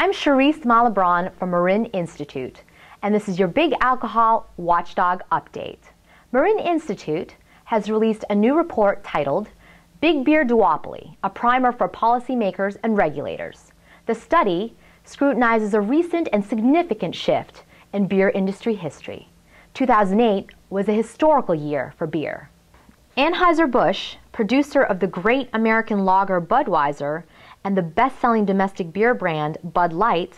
I'm Cherise Malabran from Marin Institute, and this is your Big Alcohol Watchdog Update. Marin Institute has released a new report titled Beer Duopoly, a primer for policy makers and regulators. The study scrutinizes a recent and significant shift in beer industry history. 2008 was a historical year for beer. Anheuser-Busch, producer of the great American lager Budweiser and the best-selling domestic beer brand Bud Light,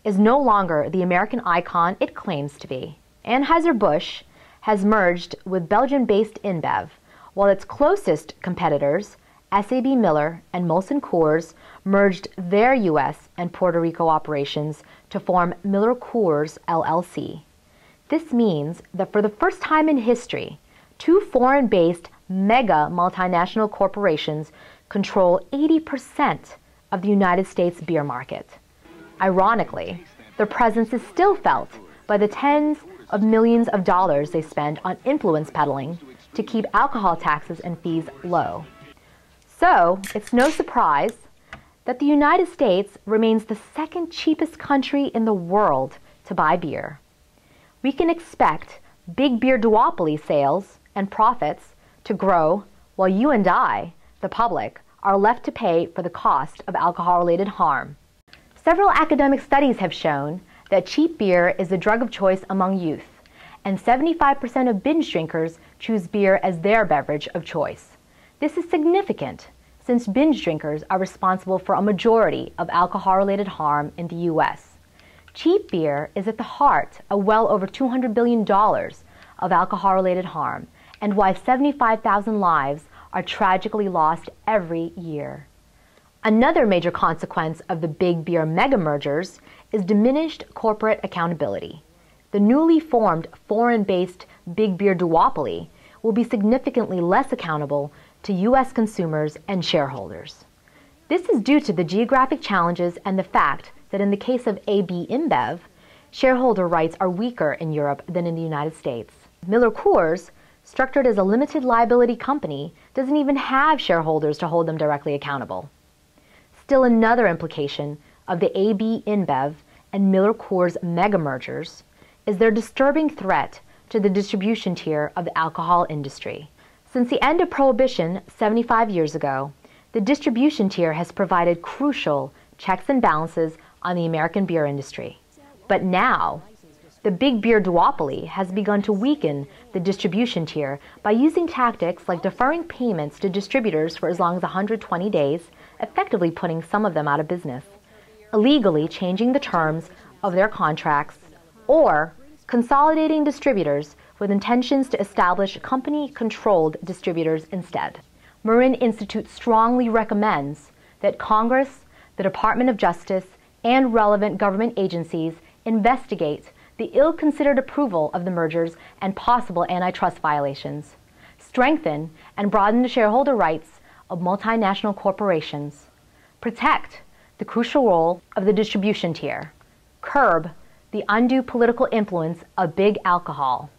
is no longer the American icon it claims to be. Anheuser-Busch has merged with Belgian-based InBev, while its closest competitors, SAB-Miller and Molson Coors, merged their U.S. and Puerto Rico operations to form Miller Coors LLC. This means that for the first time in history, two foreign-based mega multinational corporations control 80% of the United States beer market. Ironically, their presence is still felt by the tens of millions of dollars they spend on influence peddling to keep alcohol taxes and fees low. So, it's no surprise that the United States remains the second cheapest country in the world to buy beer. We can expect Beer Duopoly sales and profits to grow while you and I, the public, are left to pay for the cost of alcohol-related harm. Several academic studies have shown that cheap beer is the drug of choice among youth, and 75% of binge drinkers choose beer as their beverage of choice. This is significant, since binge drinkers are responsible for a majority of alcohol-related harm in the U.S. Cheap beer is at the heart of well over $200 billion of alcohol-related harm, and why 75,000 lives are tragically lost every year. Another major consequence of the big beer mega mergers is diminished corporate accountability. The newly formed foreign-based Beer Duopoly will be significantly less accountable to U.S. consumers and shareholders. This is due to the geographic challenges and the fact that in the case of AB-InBev, shareholder rights are weaker in Europe than in the United States. Miller Coors, structured as a limited liability company, doesn't even have shareholders to hold them directly accountable. Still another implication of the AB-InBev and Miller Coors mega mergers is their disturbing threat to the distribution tier of the alcohol industry. Since the end of Prohibition 75 years ago, the distribution tier has provided crucial checks and balances on the American beer industry. But now, the Beer Duopoly has begun to weaken the distribution tier by using tactics like deferring payments to distributors for as long as 120 days, effectively putting some of them out of business, illegally changing the terms of their contracts, or consolidating distributors with intentions to establish company-controlled distributors instead. Marin Institute strongly recommends that Congress, the Department of Justice, and relevant government agencies investigate the ill-considered approval of the mergers and possible antitrust violations, strengthen and broaden the shareholder rights of multinational corporations, protect the crucial role of the distribution tier, curb the undue political influence of big alcohol,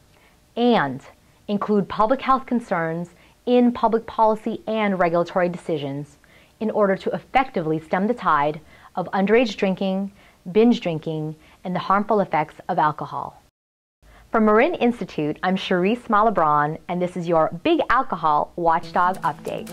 and include public health concerns in public policy and regulatory decisions in order to effectively stem the tide of underage drinking, binge drinking, and the harmful effects of alcohol. From Marin Institute, I'm Cherise Malabran, and this is your Big Alcohol Watchdog Update.